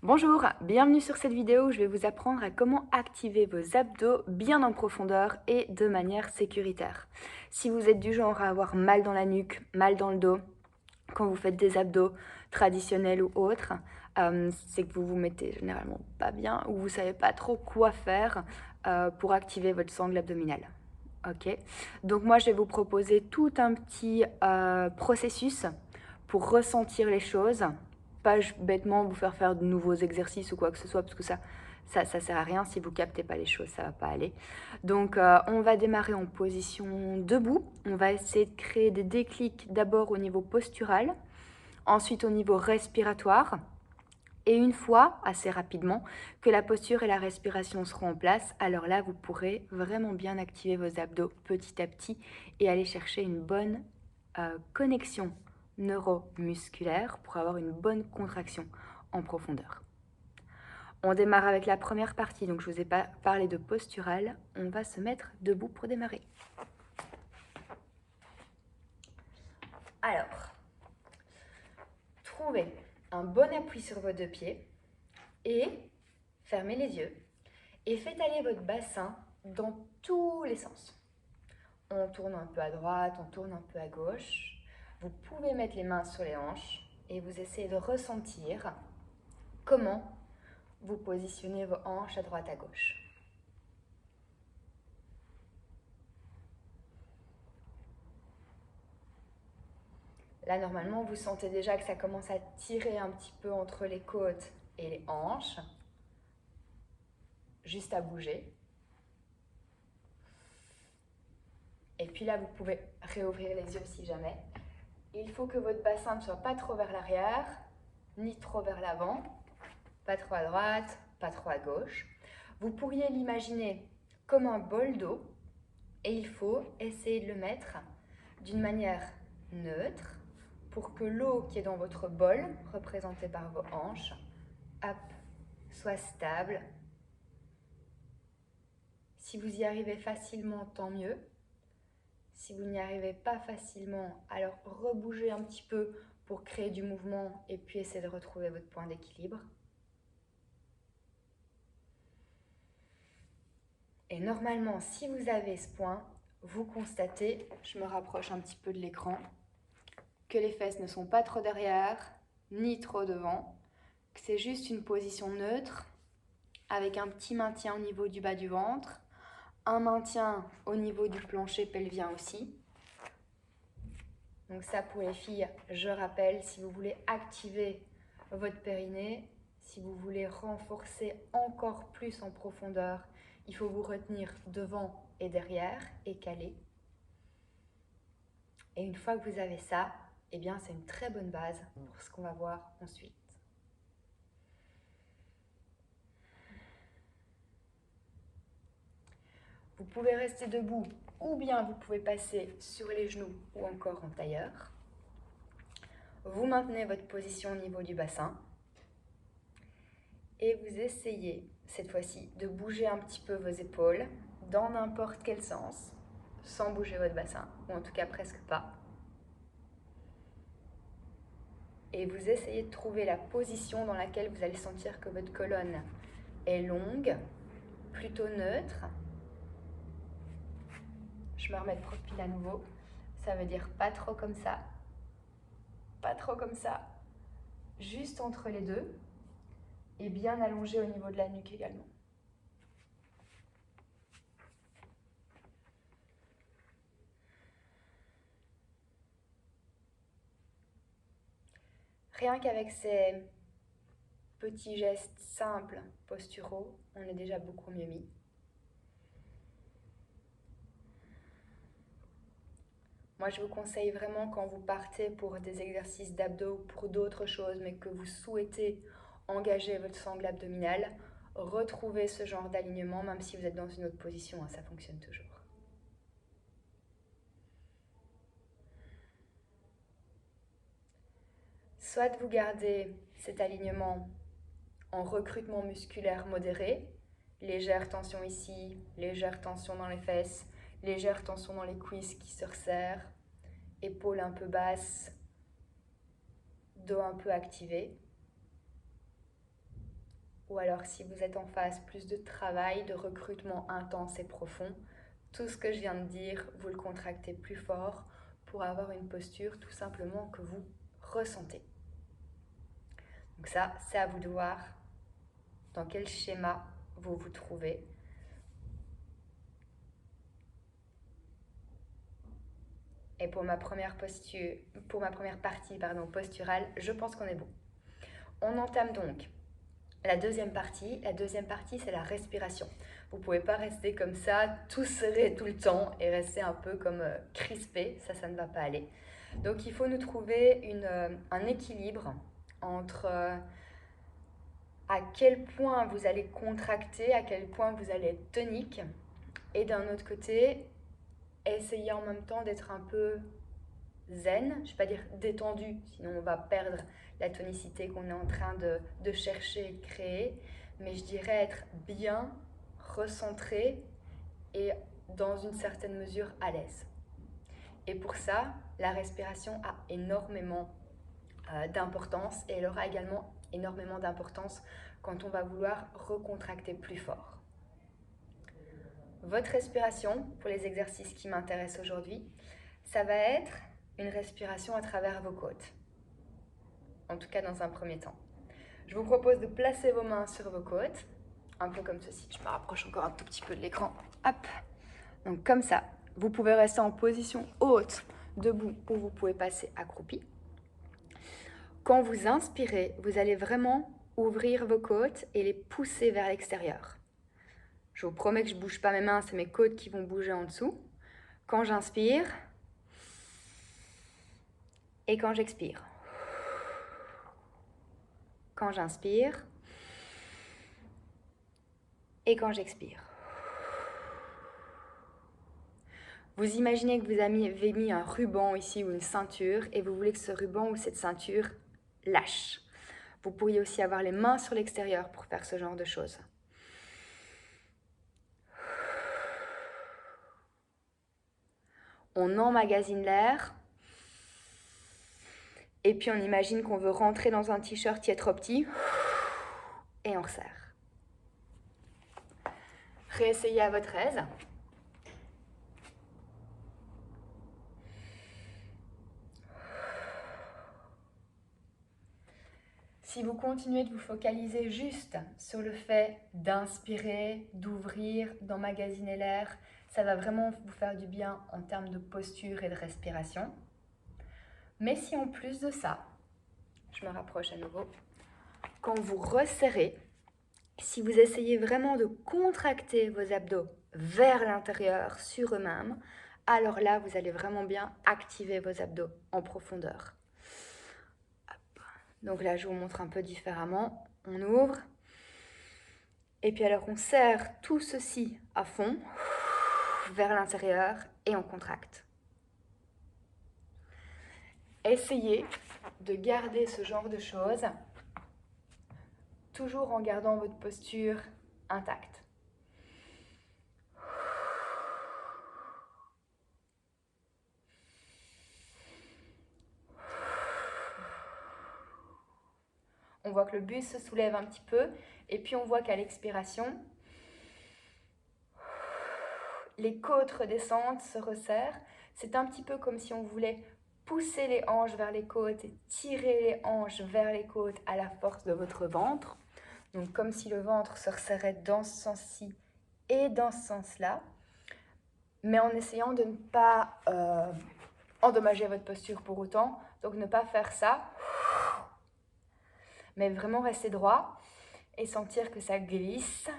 Bonjour, bienvenue sur cette vidéo où je vais vous apprendre à comment activer vos abdos bien en profondeur et de manière sécuritaire. Si vous êtes du genre à avoir mal dans la nuque, mal dans le dos, quand vous faites des abdos traditionnels ou autres, c'est que vous vous mettez généralement pas bien ou vous savez pas trop quoi faire pour activer votre sangle abdominale. Ok, donc moi je vais vous proposer tout un petit processus pour ressentir les choses, pas bêtement vous faire de nouveaux exercices ou quoi que ce soit, parce que ça sert à rien si vous captez pas les choses, ça va pas aller. Donc on va démarrer en position debout, on va essayer de créer des déclics d'abord au niveau postural, ensuite au niveau respiratoire. Et une fois, assez rapidement, que la posture et la respiration seront en place, alors là, vous pourrez vraiment bien activer vos abdos petit à petit et aller chercher une bonne connexion neuromusculaire pour avoir une bonne contraction en profondeur. On démarre avec la première partie, donc je ne vous ai pas parlé de postural. On va se mettre debout pour démarrer. Alors, trouvez un bon appui sur vos deux pieds et fermez les yeux. Et faites aller votre bassin dans tous les sens. On tourne un peu à droite, on tourne un peu à gauche. Vous pouvez mettre les mains sur les hanches et vous essayez de ressentir comment vous positionnez vos hanches à droite à gauche. Là, normalement, vous sentez déjà que ça commence à tirer un petit peu entre les côtes et les hanches. Juste à bouger. Et puis là, vous pouvez réouvrir les yeux si jamais. Il faut que votre bassin ne soit pas trop vers l'arrière, ni trop vers l'avant, pas trop à droite, pas trop à gauche. Vous pourriez l'imaginer comme un bol d'eau et il faut essayer de le mettre d'une manière neutre pour que l'eau qui est dans votre bol, représentée par vos hanches, hop, soit stable. Si vous y arrivez facilement, tant mieux. Si vous n'y arrivez pas facilement, alors rebougez un petit peu pour créer du mouvement et puis essayez de retrouver votre point d'équilibre. Et normalement, si vous avez ce point, vous constatez, je me rapproche un petit peu de l'écran, que les fesses ne sont pas trop derrière, ni trop devant, que c'est juste une position neutre, avec un petit maintien au niveau du bas du ventre, un maintien au niveau du plancher pelvien aussi. Donc ça, pour les filles, je rappelle, si vous voulez activer votre périnée, si vous voulez renforcer encore plus en profondeur, il faut vous retenir devant et derrière et caler. Et une fois que vous avez ça, eh bien c'est une très bonne base pour ce qu'on va voir ensuite. Vous pouvez rester debout ou bien vous pouvez passer sur les genoux ou encore en tailleur. Vous maintenez votre position au niveau du bassin et vous essayez cette fois-ci de bouger un petit peu vos épaules dans n'importe quel sens sans bouger votre bassin, ou en tout cas presque pas. Et vous essayez de trouver la position dans laquelle vous allez sentir que votre colonne est longue, plutôt neutre. Je me remets de profil à nouveau. Ça veut dire pas trop comme ça, pas trop comme ça, juste entre les deux et bien allongé au niveau de la nuque également. Rien qu'avec ces petits gestes simples, posturaux, on est déjà beaucoup mieux mis. Moi, je vous conseille vraiment quand vous partez pour des exercices d'abdos ou pour d'autres choses, mais que vous souhaitez engager votre sangle abdominale, retrouvez ce genre d'alignement, même si vous êtes dans une autre position, hein, ça fonctionne toujours. Soit vous gardez cet alignement en recrutement musculaire modéré, légère tension ici, légère tension dans les fesses, légère tension dans les cuisses qui se resserrent, épaules un peu basses, dos un peu activé. ou alors si vous êtes en phase plus de travail, de recrutement intense et profond, tout ce que je viens de dire, vous le contractez plus fort pour avoir une posture tout simplement que vous ressentez. Donc ça, c'est à vous de voir dans quel schéma vous vous trouvez. Et pour ma première partie posturale, je pense qu'on est bon. On entame donc la deuxième partie. La deuxième partie, c'est la respiration. Vous ne pouvez pas rester comme ça, tout serré tout le temps et rester un peu comme crispé. Ça ne va pas aller. Donc il faut nous trouver un équilibre entre à quel point vous allez contracter, à quel point vous allez être tonique. Et d'un autre côté, essayez en même temps d'être un peu zen, je ne vais pas dire détendu, sinon on va perdre la tonicité qu'on est en train de chercher et de créer, mais je dirais être bien recentré et dans une certaine mesure à l'aise. Et pour ça, la respiration a énormément d'importance et elle aura également énormément d'importance quand on va vouloir recontracter plus fort. Votre respiration, pour les exercices qui m'intéressent aujourd'hui, ça va être une respiration à travers vos côtes. En tout cas, dans un premier temps. Je vous propose de placer vos mains sur vos côtes, un peu comme ceci. Je me rapproche encore un tout petit peu de l'écran. Hop. Donc comme ça, vous pouvez rester en position haute, debout, ou vous pouvez passer accroupi. Quand vous inspirez, vous allez vraiment ouvrir vos côtes et les pousser vers l'extérieur. Je vous promets que je ne bouge pas mes mains, c'est mes côtes qui vont bouger en dessous. Quand j'inspire et quand j'expire. Quand j'inspire et quand j'expire. Vous imaginez que vous avez mis un ruban ici ou une ceinture et vous voulez que ce ruban ou cette ceinture lâche. Vous pourriez aussi avoir les mains sur l'extérieur pour faire ce genre de choses. On emmagasine l'air. Et puis on imagine qu'on veut rentrer dans un t-shirt qui est trop petit. Et on resserre. Réessayez à votre aise. Si vous continuez de vous focaliser juste sur le fait d'inspirer, d'ouvrir, d'emmagasiner l'air, ça va vraiment vous faire du bien en termes de posture et de respiration. Mais si en plus de ça, je me rapproche à nouveau, quand vous resserrez, si vous essayez vraiment de contracter vos abdos vers l'intérieur, sur eux-mêmes, alors là, vous allez vraiment bien activer vos abdos en profondeur. Hop. Donc là, je vous montre un peu différemment. On ouvre. Et puis alors, on serre tout ceci à fond, vers l'intérieur, et on contracte. Essayez de garder ce genre de choses, toujours en gardant votre posture intacte. On voit que le buste se soulève un petit peu, et puis on voit qu'à l'expiration, les côtes redescendent, se resserrent. C'est un petit peu comme si on voulait pousser les hanches vers les côtes et tirer les hanches vers les côtes à la force de votre ventre. Donc comme si le ventre se resserrait dans ce sens-ci et dans ce sens-là, mais en essayant de ne pas endommager votre posture pour autant. Donc ne pas faire ça, mais vraiment rester droit et sentir que ça glisse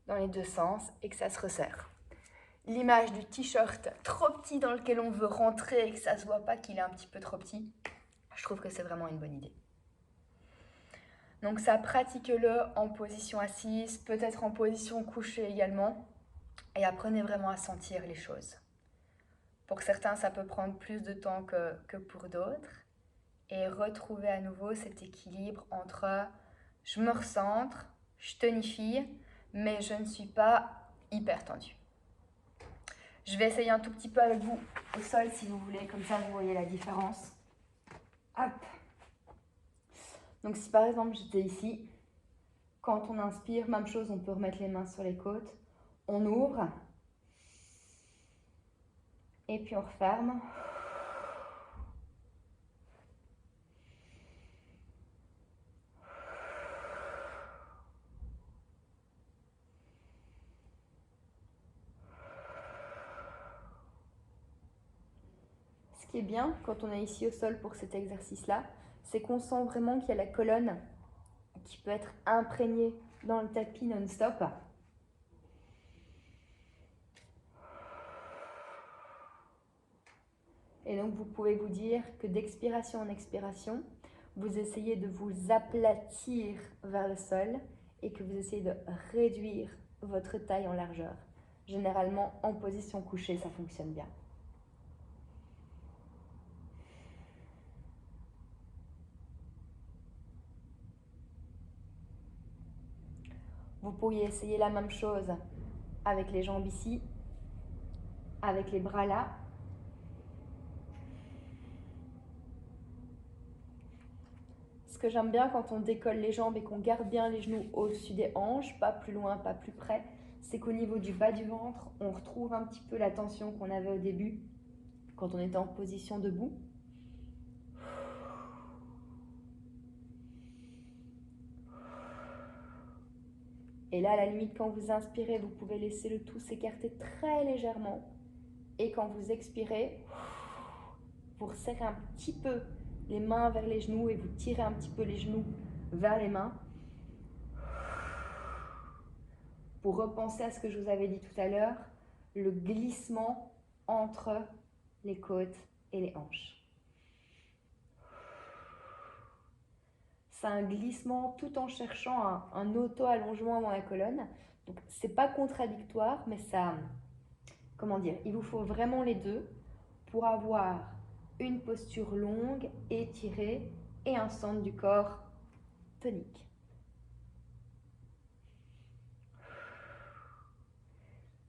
dans les deux sens et que ça se resserre. L'image du t-shirt trop petit dans lequel on veut rentrer et que ça ne se voit pas qu'il est un petit peu trop petit, je trouve que c'est vraiment une bonne idée. Donc ça, pratiquez-le en position assise, peut-être en position couchée également, et apprenez vraiment à sentir les choses. Pour certains, ça peut prendre plus de temps que pour d'autres, et retrouver à nouveau cet équilibre entre je me recentre, je tonifie, mais je ne suis pas hyper tendue. Je vais essayer un tout petit peu avec vous au sol si vous voulez, comme ça vous voyez la différence. Hop. Donc si par exemple j'étais ici, Quand on inspire, même chose, on peut remettre les mains sur les côtes. On ouvre. Et puis on referme. Ce qui est bien quand on est ici au sol pour cet exercice-là, c'est qu'on sent vraiment qu'il y a la colonne qui peut être imprégnée dans le tapis non-stop. Et donc vous pouvez vous dire que d'expiration en expiration, vous essayez de vous aplatir vers le sol et que vous essayez de réduire votre taille en largeur. Généralement, en position couchée, ça fonctionne bien. Vous pourriez essayer la même chose avec les jambes ici, avec les bras là. Ce que j'aime bien quand on décolle les jambes et qu'on garde bien les genoux au-dessus des hanches, pas plus loin, pas plus près, c'est qu'au niveau du bas du ventre, on retrouve un petit peu la tension qu'on avait au début quand on était en position debout. Et là, à la limite, quand vous inspirez, vous pouvez laisser le tout s'écarter très légèrement. Et quand vous expirez, vous resserrez un petit peu les mains vers les genoux et vous tirez un petit peu les genoux vers les mains. Pour repenser à ce que je vous avais dit tout à l'heure, le glissement entre les côtes et les hanches. C'est un glissement tout en cherchant un auto-allongement dans la colonne. Donc, ce n'est pas contradictoire, mais ça, comment dire, il vous faut vraiment les deux pour avoir une posture longue, étirée et un centre du corps tonique.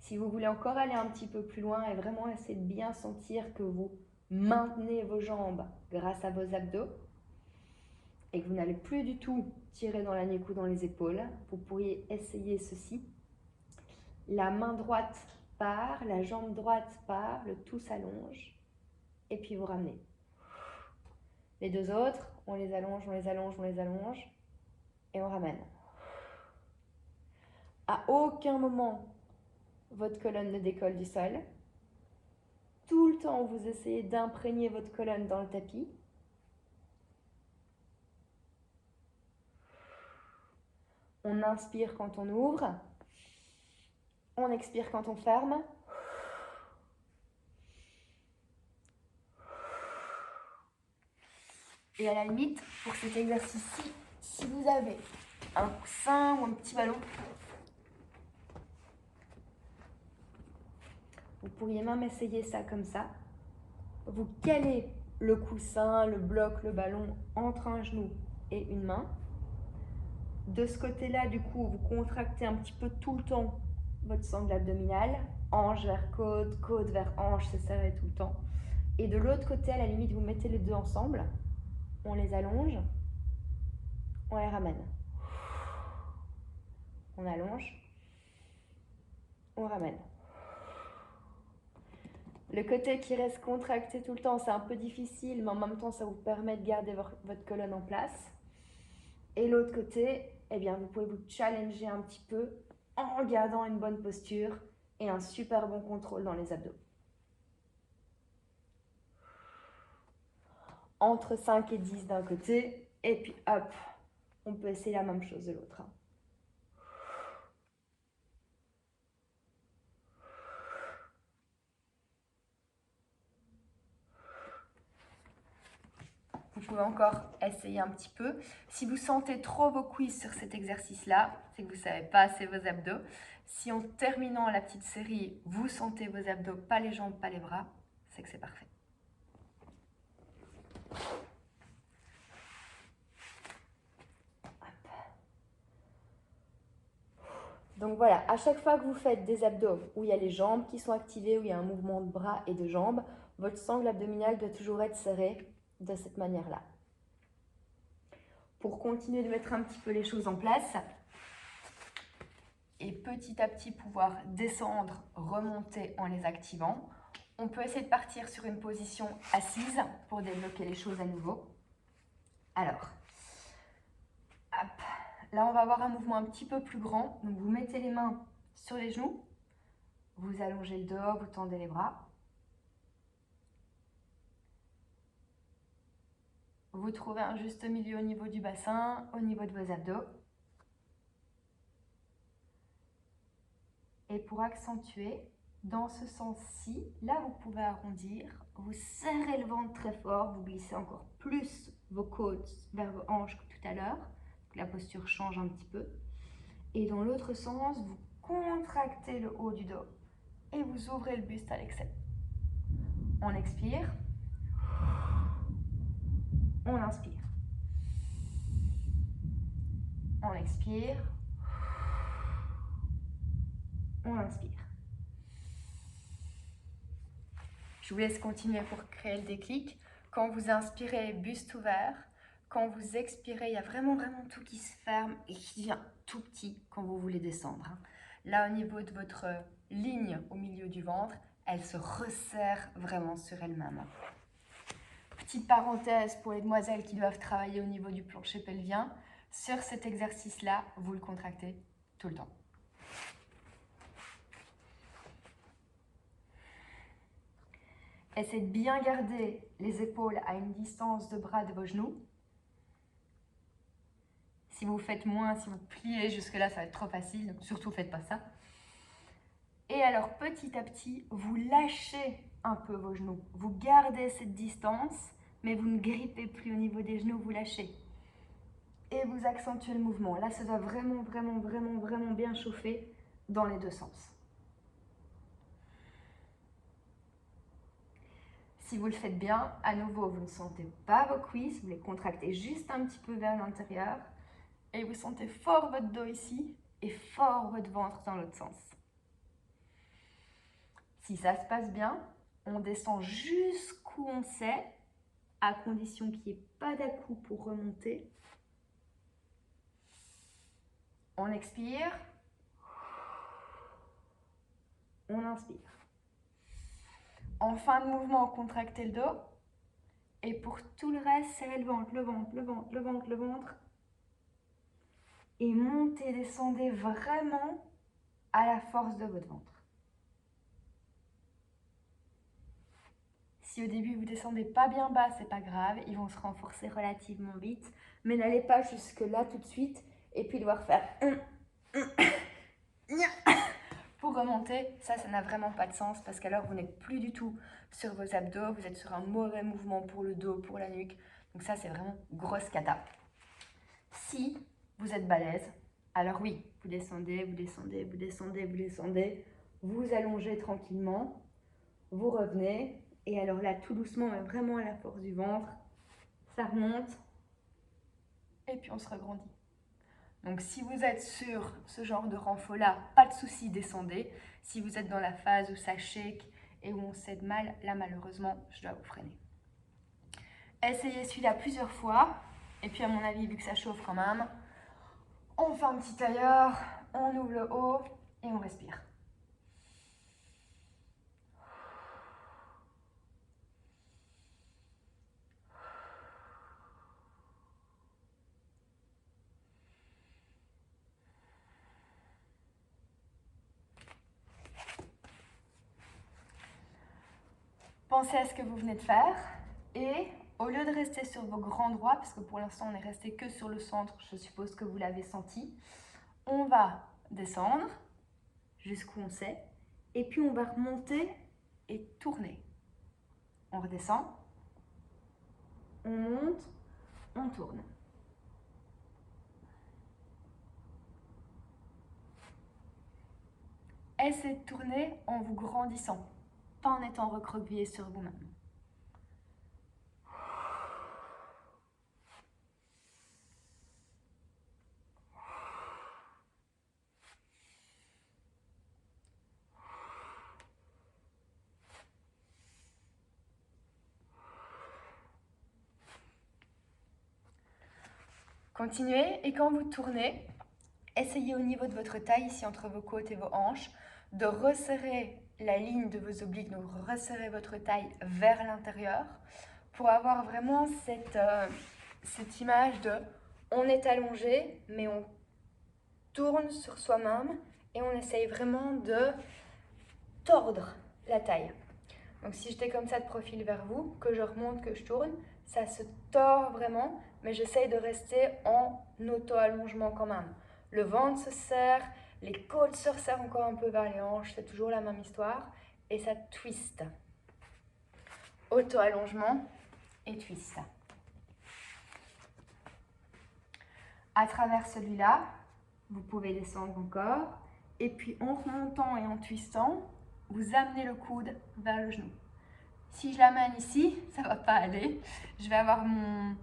Si vous voulez encore aller un petit peu plus loin et vraiment essayer de bien sentir que vous maintenez vos jambes grâce à vos abdos et que vous n'allez plus du tout tirer dans la nuque ou dans les épaules, vous pourriez essayer ceci. La main droite part, la jambe droite part, le tout s'allonge et puis vous ramenez. Les deux autres, on les allonge, on les allonge, on les allonge et on ramène. À aucun moment, votre colonne ne décolle du sol. Tout le temps, vous essayez d'imprégner votre colonne dans le tapis. On inspire quand on ouvre. On expire quand on ferme. Et à la limite, pour cet exercice-ci, si vous avez un coussin ou un petit ballon, vous pourriez même essayer ça comme ça. Vous calez le coussin, le bloc, le ballon entre un genou et une main. De ce côté-là, du coup, vous contractez un petit peu tout le temps votre sangle abdominale. Hanche vers côte, côte vers hanche, c'est serré tout le temps. Et de l'autre côté, à la limite, vous mettez les deux ensemble. On les allonge. On les ramène. On allonge. On ramène. Le côté qui reste contracté tout le temps, c'est un peu difficile, mais en même temps, ça vous permet de garder votre colonne en place. Et l'autre côté, eh bien, vous pouvez vous challenger un petit peu en gardant une bonne posture et un super bon contrôle dans les abdos. Entre 5 et 10 d'un côté, et puis hop, on peut essayer la même chose de l'autre. Vous pouvez encore essayer un petit peu. Si vous sentez trop vos cuisses sur cet exercice-là, c'est que vous ne savez pas assez vos abdos. Si en terminant la petite série, vous sentez vos abdos, pas les jambes, pas les bras, c'est que c'est parfait. Donc voilà, à chaque fois que vous faites des abdos où il y a les jambes qui sont activées, où il y a un mouvement de bras et de jambes, votre sangle abdominale doit toujours être serrée de cette manière-là. Pour continuer de mettre un petit peu les choses en place, et petit à petit pouvoir descendre, remonter en les activant. On peut essayer de partir sur une position assise pour débloquer les choses à nouveau. Alors, hop. Là, on va avoir un mouvement un petit peu plus grand. Donc, vous mettez les mains sur les genoux, vous allongez le dos, vous tendez les bras. Vous trouvez un juste milieu au niveau du bassin, au niveau de vos abdos. Et pour accentuer, dans ce sens-ci, là vous pouvez arrondir, vous serrez le ventre très fort, vous glissez encore plus vos côtes vers vos hanches que tout à l'heure. La posture change un petit peu. Et dans l'autre sens, vous contractez le haut du dos et vous ouvrez le buste à l'excès. On expire. On inspire. On expire. On inspire. Je vous laisse continuer pour créer le déclic. Quand vous inspirez, buste ouvert. Quand vous expirez, il y a vraiment tout qui se ferme et qui devient tout petit quand vous voulez descendre. Là, au niveau de votre ligne au milieu du ventre, elle se resserre vraiment sur elle-même. Petite parenthèse pour les demoiselles qui doivent travailler au niveau du plancher pelvien. Sur cet exercice-là, vous le contractez tout le temps. Essayez de bien garder les épaules à une distance de bras de vos genoux. Si vous faites moins, si vous pliez jusque-là, ça va être trop facile, donc surtout faites pas ça. Et alors petit à petit, vous lâchez un peu vos genoux. Vous gardez cette distance, mais vous ne grippez plus au niveau des genoux, vous lâchez. Et vous accentuez le mouvement. Là, ça doit vraiment bien chauffer dans les deux sens. Si vous le faites bien, à nouveau, vous ne sentez pas vos cuisses, vous les contractez juste un petit peu vers l'intérieur. Et vous sentez fort votre dos ici et fort votre ventre dans l'autre sens. Si ça se passe bien, on descend jusqu'où on sait, à condition qu'il n'y ait pas d'à-coup pour remonter. On expire. On inspire. En fin de mouvement, contractez le dos. Et pour tout le reste, serrez le ventre, le ventre. Et montez, descendez vraiment à la force de votre ventre. Si au début vous descendez pas bien bas, c'est pas grave, ils vont se renforcer relativement vite, mais n'allez pas jusque là tout de suite et puis devoir faire pour remonter. Ça n'a vraiment pas de sens parce qu'alors vous n'êtes plus du tout sur vos abdos, vous êtes sur un mauvais mouvement pour le dos, pour la nuque. Donc ça, c'est vraiment grosse cata. Si vous êtes balèze, alors oui, vous descendez, vous allongez tranquillement, vous revenez. Et alors là, tout doucement, mais vraiment à la force du ventre, ça remonte. Et puis on se regrandit. Donc si vous êtes sur ce genre de renfort-là, pas de souci, descendez. Si vous êtes dans la phase où ça shake et où on cède mal, là malheureusement, je dois vous freiner. Essayez celui-là plusieurs fois. Et puis à mon avis, vu que ça chauffe quand même, on fait un petit tailleur, on ouvre le haut et on respire. Pensez à ce que vous venez de faire et au lieu de rester sur vos grands droits, parce que pour l'instant on n'est resté que sur le centre, je suppose que vous l'avez senti, on va descendre jusqu'où on sait et puis on va remonter et tourner. On redescend, on monte, on tourne. Essayez de tourner en vous grandissant, pas en étant recroquevillé sur vous-même. Continuez et quand vous tournez, Essayez au niveau de votre taille, ici entre vos côtes et vos hanches, de resserrer la ligne de vos obliques, donc resserrer votre taille vers l'intérieur pour avoir vraiment cette image de on est allongé, mais on tourne sur soi-même et on essaye vraiment de tordre la taille. Donc si j'étais comme ça de profil vers vous, que je remonte, que je tourne, ça se tord vraiment, mais j'essaye de rester en auto-allongement quand même. Le ventre se serre, les côtes se resserrent encore un peu vers les hanches, c'est toujours la même histoire, et ça twiste. Auto-allongement et twist. À travers celui-là, vous pouvez descendre encore, et puis en remontant et en twistant, vous amenez le coude vers le genou. Si je l'amène ici, ça ne va pas aller. Je vais avoir mon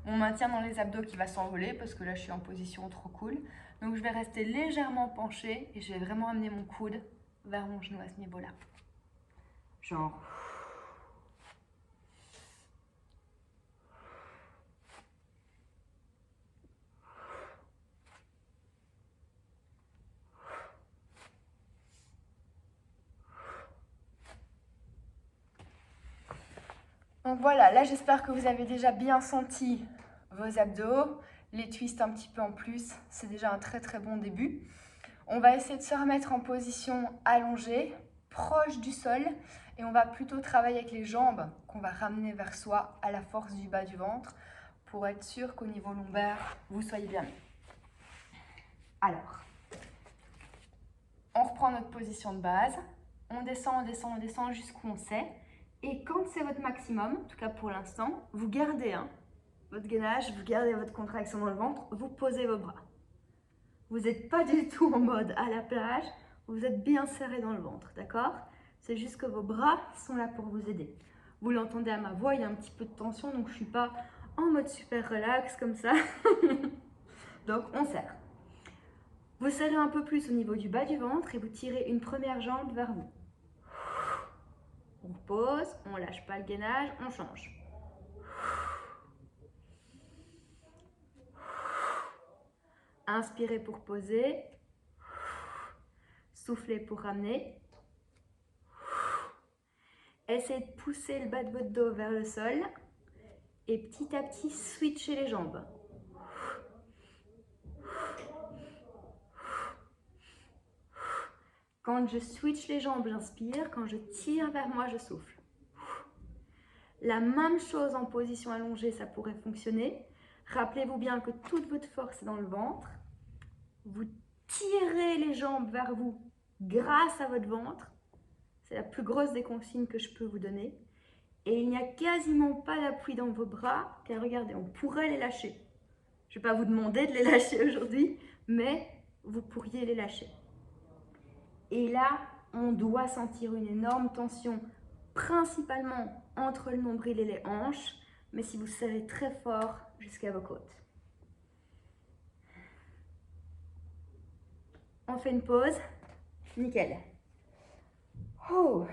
maintien dans les abdos qui va s'envoler parce que là, je suis en position trop cool. Donc, je vais rester légèrement penchée et je vais vraiment amener mon coude vers mon genou à ce niveau-là. Genre... Donc voilà, là j'espère que vous avez déjà bien senti vos abdos, les twists un petit peu en plus, c'est déjà un très très bon début. On va essayer de se remettre en position allongée, proche du sol, et on va plutôt travailler avec les jambes qu'on va ramener vers soi à la force du bas du ventre pour être sûr qu'au niveau lombaire, vous soyez bien mis. Alors, on reprend notre position de base, on descend jusqu'où on sait. Et quand c'est votre maximum, en tout cas pour l'instant, vous gardez votre gainage, vous gardez votre contraction dans le ventre, vous posez vos bras. Vous n'êtes pas du tout en mode à la plage, vous êtes bien serré dans le ventre, d'accord? C'est juste que vos bras sont là pour vous aider. Vous l'entendez à ma voix, il y a un petit peu de tension, donc je ne suis pas en mode super relax comme ça. Donc on serre. Vous serrez un peu plus au niveau du bas du ventre et vous tirez une première jambe vers vous. On pose, on lâche pas le gainage, on change. Inspirez pour poser. Soufflez pour ramener. Essayez de pousser le bas de votre dos vers le sol. Et petit à petit, switchez les jambes. Quand je switch les jambes, j'inspire. Quand je tire vers moi, je souffle. La même chose en position allongée, ça pourrait fonctionner. Rappelez-vous bien que toute votre force est dans le ventre. Vous tirez les jambes vers vous grâce à votre ventre. C'est la plus grosse des consignes que je peux vous donner. Et il n'y a quasiment pas d'appui dans vos bras, car regardez, on pourrait les lâcher. Je ne vais pas vous demander de les lâcher aujourd'hui, mais vous pourriez les lâcher. Et là, on doit sentir une énorme tension, principalement entre le nombril et les hanches, mais si vous serrez très fort jusqu'à vos côtes. On fait une pause. Nickel. Oh.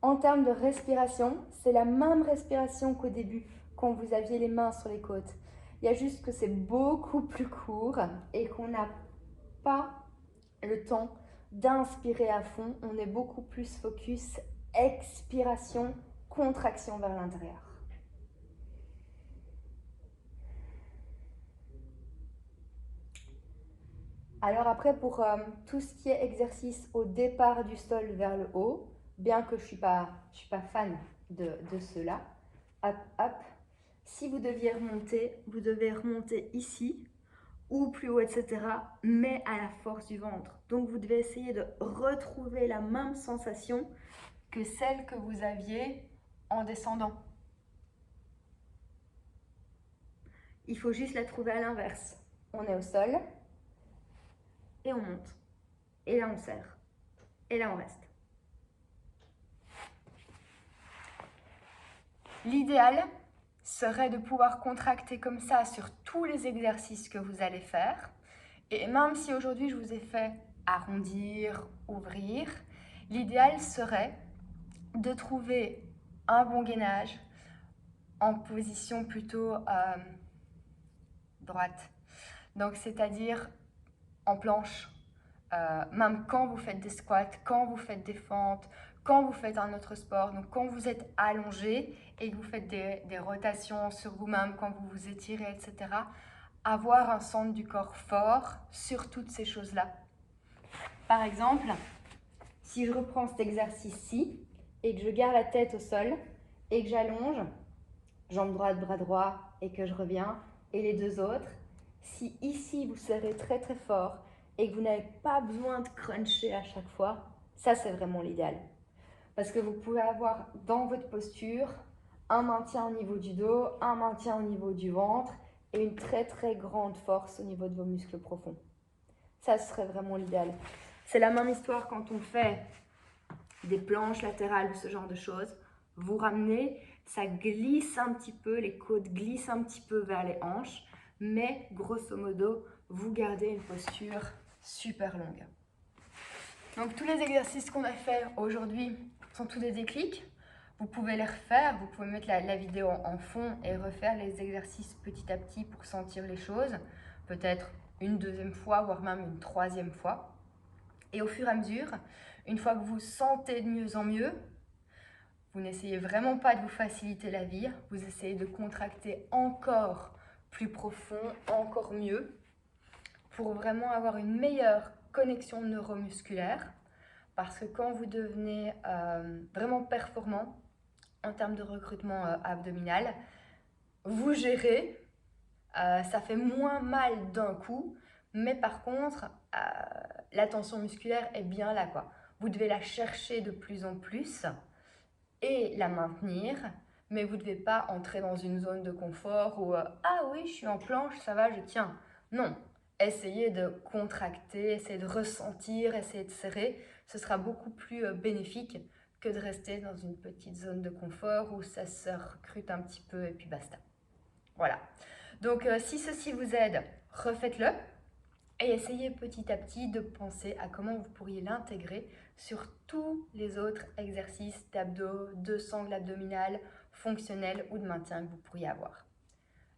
En termes de respiration, c'est la même respiration qu'au début, quand vous aviez les mains sur les côtes. Il y a juste que c'est beaucoup plus court et qu'on n'a pas le temps d'inspirer à fond. On est beaucoup plus focus expiration, contraction vers l'intérieur. Alors après, pour tout ce qui est exercice au départ du sol vers le haut, bien que je ne suis pas fan de cela, hop, hop, si vous deviez remonter, vous devez remonter ici, ou plus haut, etc., mais à la force du ventre. Donc vous devez essayer de retrouver la même sensation que celle que vous aviez en descendant. Il faut juste la trouver à l'inverse. On est au sol, et on monte. Et là, on serre. Et là, on reste. L'idéal serait de pouvoir contracter comme ça sur tous les exercices que vous allez faire. Et même si aujourd'hui, je vous ai fait arrondir, ouvrir, l'idéal serait de trouver un bon gainage en position plutôt droite. Donc, c'est-à-dire en planche, même quand vous faites des squats, quand vous faites des fentes, quand vous faites un autre sport, donc quand vous êtes allongé et que vous faites des rotations sur vous-même, quand vous vous étirez, etc., avoir un centre du corps fort sur toutes ces choses-là. Par exemple, si je reprends cet exercice-ci et que je garde la tête au sol et que j'allonge, jambe droite, bras droit et que je reviens, et les deux autres, si ici vous serrez très très fort et que vous n'avez pas besoin de cruncher à chaque fois, ça c'est vraiment l'idéal. Parce que vous pouvez avoir dans votre posture un maintien au niveau du dos, un maintien au niveau du ventre et une très très grande force au niveau de vos muscles profonds. Ça serait vraiment l'idéal. C'est la même histoire quand on fait des planches latérales ou ce genre de choses. Vous ramenez, ça glisse un petit peu, les côtes glissent un petit peu vers les hanches, mais grosso modo, vous gardez une posture super longue. Donc tous les exercices qu'on a fait aujourd'hui sont tous des déclics. Vous pouvez les refaire, vous pouvez mettre la vidéo en fond et refaire les exercices petit à petit pour sentir les choses, peut-être une deuxième fois, voire même une troisième fois. Et au fur et à mesure, une fois que vous sentez de mieux en mieux, vous n'essayez vraiment pas de vous faciliter la vie, vous essayez de contracter encore plus profond, encore mieux, pour vraiment avoir une meilleure connexion neuromusculaire. Parce que quand vous devenez vraiment performant en termes de recrutement abdominal, vous gérez, ça fait moins mal d'un coup, mais par contre, la tension musculaire est bien là, quoi. Vous devez la chercher de plus en plus et la maintenir, mais vous ne devez pas entrer dans une zone de confort où ah oui, je suis en planche, ça va, je tiens. Non, essayez de contracter, essayez de ressentir, essayez de serrer. Ce sera beaucoup plus bénéfique que de rester dans une petite zone de confort où ça se recrute un petit peu et puis basta. Voilà. Donc si ceci vous aide, refaites-le. Et essayez petit à petit de penser à comment vous pourriez l'intégrer sur tous les autres exercices d'abdos, de sangle abdominale, fonctionnels ou de maintien que vous pourriez avoir.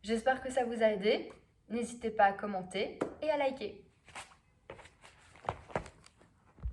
J'espère que ça vous a aidé. N'hésitez pas à commenter et à liker.